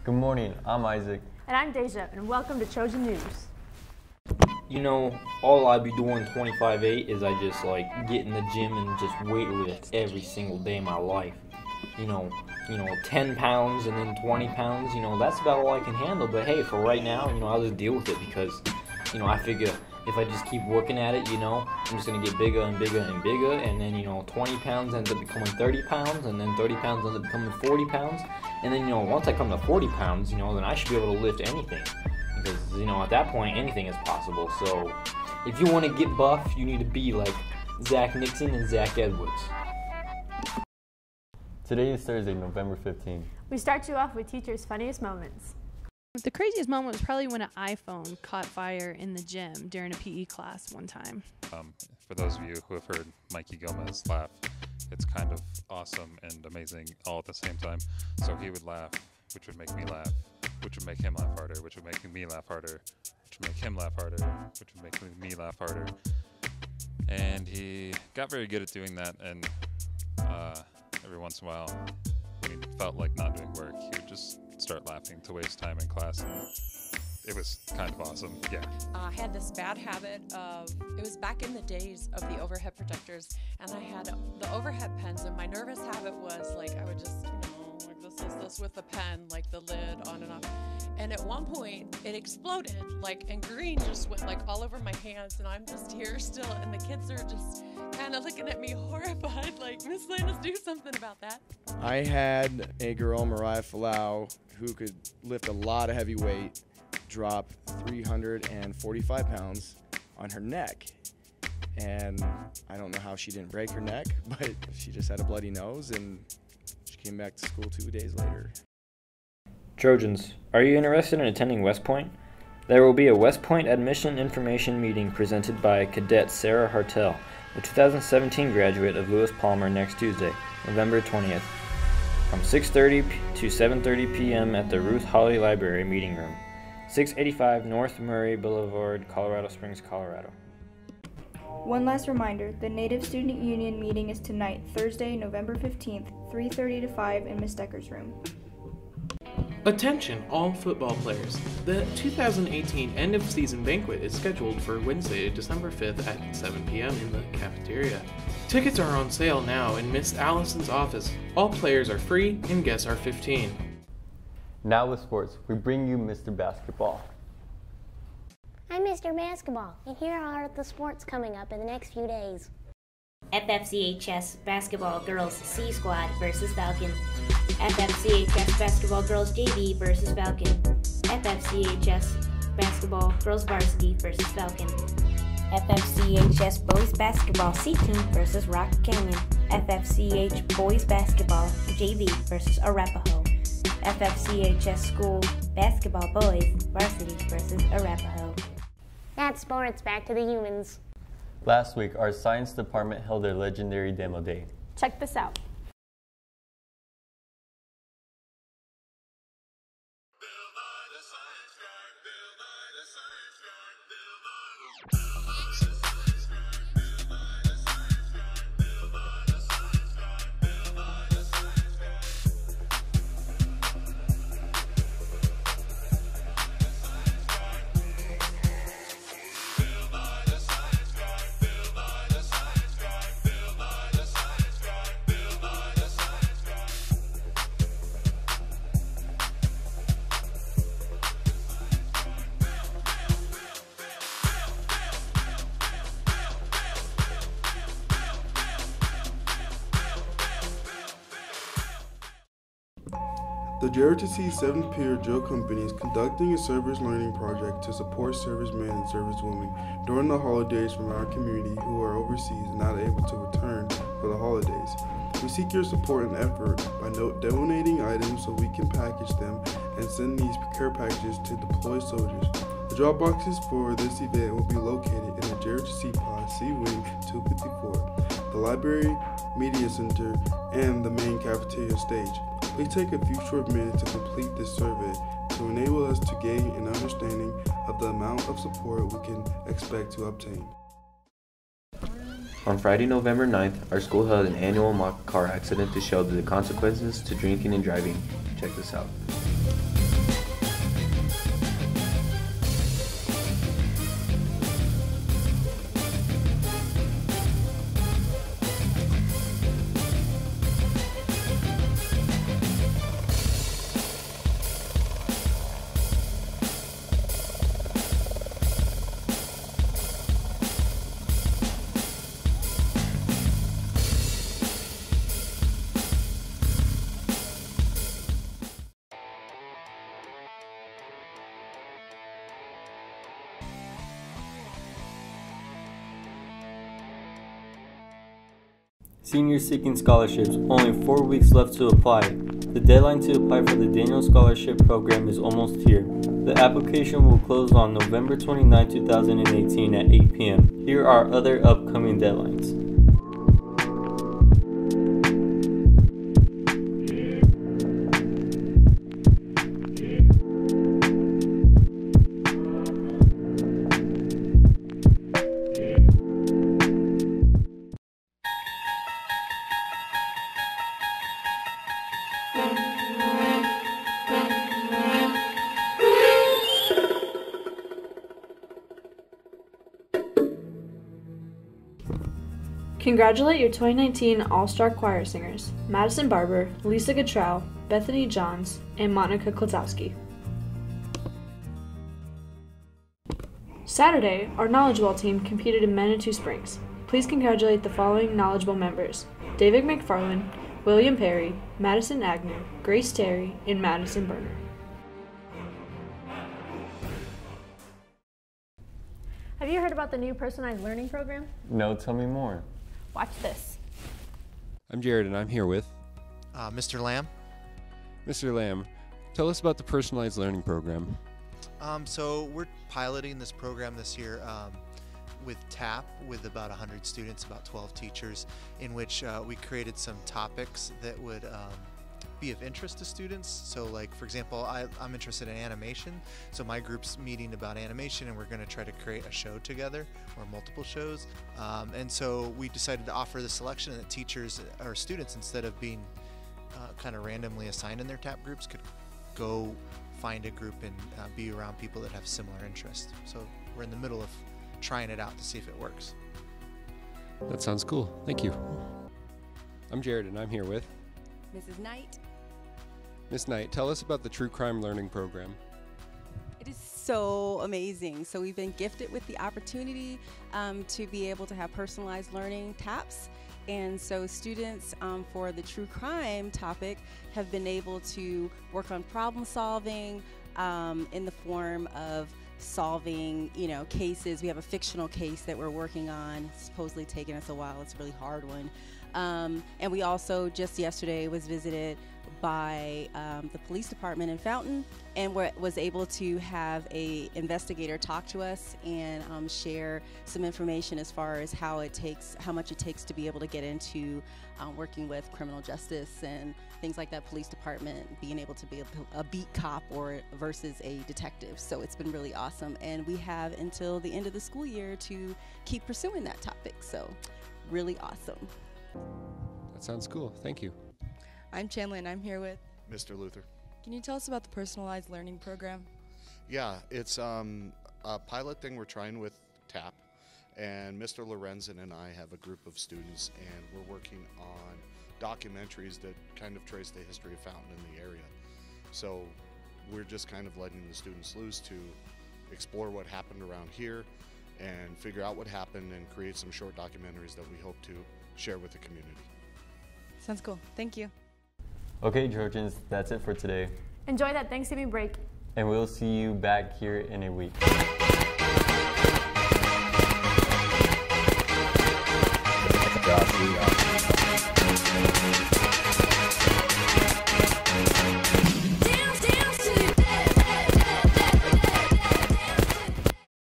Good morning, I'm Isaac. And I'm Deja, and welcome to Trojan News. You know, all I be doing 25/8 is I just like get in the gym and just weight lift every single day of my life. You know, 10 pounds and then 20 pounds, that's about all I can handle. But hey, for right now, I'll just deal with it because, I figure if I just keep working at it, I'm just going to get bigger and bigger and bigger. And then, 20 pounds ends up becoming 30 pounds, and then 30 pounds ends up becoming 40 pounds. And then, once I come to 40 pounds, then I should be able to lift anything. Because, at that point, anything is possible. So, if you want to get buff, you need to be like Zach Nixon and Zach Edwards. Today is Thursday, November 15th. We start you off with teachers' funniest moments. The craziest moment was probably when an iPhone caught fire in the gym during a PE class one time. For those of you who have heard Mikey Gomez laugh, it's kind of awesome and amazing all at the same time. So he would laugh, which would make me laugh, which would make him laugh harder, which would make me laugh harder, which would make him laugh harder, which would make me laugh harder. And he got very good at doing that, and every once in a while, when he felt like not doing work, he would just start laughing to waste time in class. And it was kind of awesome, yeah. I had this bad habit of, it was back in the days of the overhead projectors, and I had the overhead pens, and my nervous habit was like, I would just, like this with the pen, like the lid on and off. And at one point, it exploded, and green just went all over my hands, and I'm just here still, and the kids are just kind of looking at me horrified, like, Miss Landis, do something about that. I had a girl, Mariah Falau, who could lift a lot of heavy weight, drop 345 pounds on her neck. And I don't know how she didn't break her neck, but she just had a bloody nose, and she came back to school 2 days later. Trojans, are you interested in attending West Point? There will be a West Point admission information meeting presented by Cadet Sarah Hartel, a 2017 graduate of Lewis Palmer, next Tuesday, November 20th, from 6:30 to 7:30 p.m. at the Ruth Holly Library Meeting Room, 685 North Murray Boulevard, Colorado Springs, Colorado. One last reminder, the Native Student Union meeting is tonight, Thursday, November 15th, 3:30 to 5 in Ms. Decker's room. Attention, all football players. The 2018 end-of-season banquet is scheduled for Wednesday, December 5th at 7 p.m. in the cafeteria. Tickets are on sale now in Miss Allison's office. All players are free and guests are 15. Now with sports, we bring you Mr. Basketball. I'm Mr. Basketball, and here are the sports coming up in the next few days. FFCHS Basketball Girls C Squad versus Falcon. FFCHS Basketball Girls JV versus Falcon. FFCHS Basketball Girls Varsity versus Falcon. FFCHS Boys Basketball C Team versus Rock Canyon. FFCH Boys Basketball JV versus Arapahoe. FFCHS School Basketball Boys Varsity versus Arapahoe. That's sports, back to the humans. Last week, our science department held their legendary demo day. Check this out. The JRTC 7th period drill company is conducting a service learning project to support servicemen and servicewomen during the holidays from our community who are overseas and not able to return for the holidays. We seek your support and effort by donating items so we can package them and send these care packages to deployed soldiers. The drop boxes for this event will be located in the JRTC Pod C Wing 254, the Library, Media Center, and the main cafeteria stage. Please take a few short minutes to complete this survey to enable us to gain an understanding of the amount of support we can expect to obtain. On Friday, November 9th, our school held an annual mock car accident to show the consequences to drinking and driving. Check this out. Seniors seeking scholarships, only 4 weeks left to apply. The deadline to apply for the Daniel Scholarship Program is almost here. The application will close on November 29, 2018 at 8 p.m. Here are other upcoming deadlines. Congratulate your 2019 All-Star Choir singers, Madison Barber, Lisa Gatrell, Bethany Johns, and Monica Klotowski. Saturday, our Knowledge Ball team competed in Manitou Springs. Please congratulate the following Knowledge Ball members: David McFarland, William Perry, Madison Agnew, Grace Terry, and Madison Berner. Have you heard about the new personalized learning program? No, tell me more. Watch this. I'm Jared, and I'm here with Mr. Lamb. Mr. Lamb. Tell us about the personalized learning program. So we're piloting this program this year with TAP with about 100 students, about 12 teachers, in which we created some topics that would be of interest to students. So like, for example, I'm interested in animation, so my group's meeting about animation, and we're going to try to create a show together, or multiple shows. And so we decided to offer the selection that teachers or students, instead of being kind of randomly assigned in their TAP groups, could go find a group and be around people that have similar interests. So we're in the middle of trying it out to see if it works. That sounds cool. Thank you. I'm Jared, and I'm here with Mrs. Knight. Miss Knight. Tell us about the True Crime Learning Program. It is so amazing. So we've been gifted with the opportunity to be able to have personalized learning TAPs. And so students for the true crime topic have been able to work on problem solving in the form of solving, cases. We have a fictional case that we're working on. It's supposedly taken us a while. It's a really hard one. And we also just yesterday was visited by the police department in Fountain, and was able to have a investigator talk to us and share some information as far as how much it takes to be able to get into working with criminal justice and things like that, police department, being able to be a beat cop versus a detective. So it's been really awesome, and we have until the end of the school year to keep pursuing that topic. So really awesome. That sounds cool. Thank you. I'm Chandler, and I'm here with Mr. Luther. Can you tell us about the personalized learning program? Yeah, it's a pilot thing we're trying with TAP, and Mr. Lorenzen and I have a group of students, and we're working on documentaries that kind of trace the history of Fountain in the area. So we're just kind of letting the students loose to explore what happened around here and figure out what happened and create some short documentaries that we hope to share with the community. Sounds cool. Thank you. Okay, Trojans, that's it for today. Enjoy that Thanksgiving break. And we'll see you back here in a week. Josh,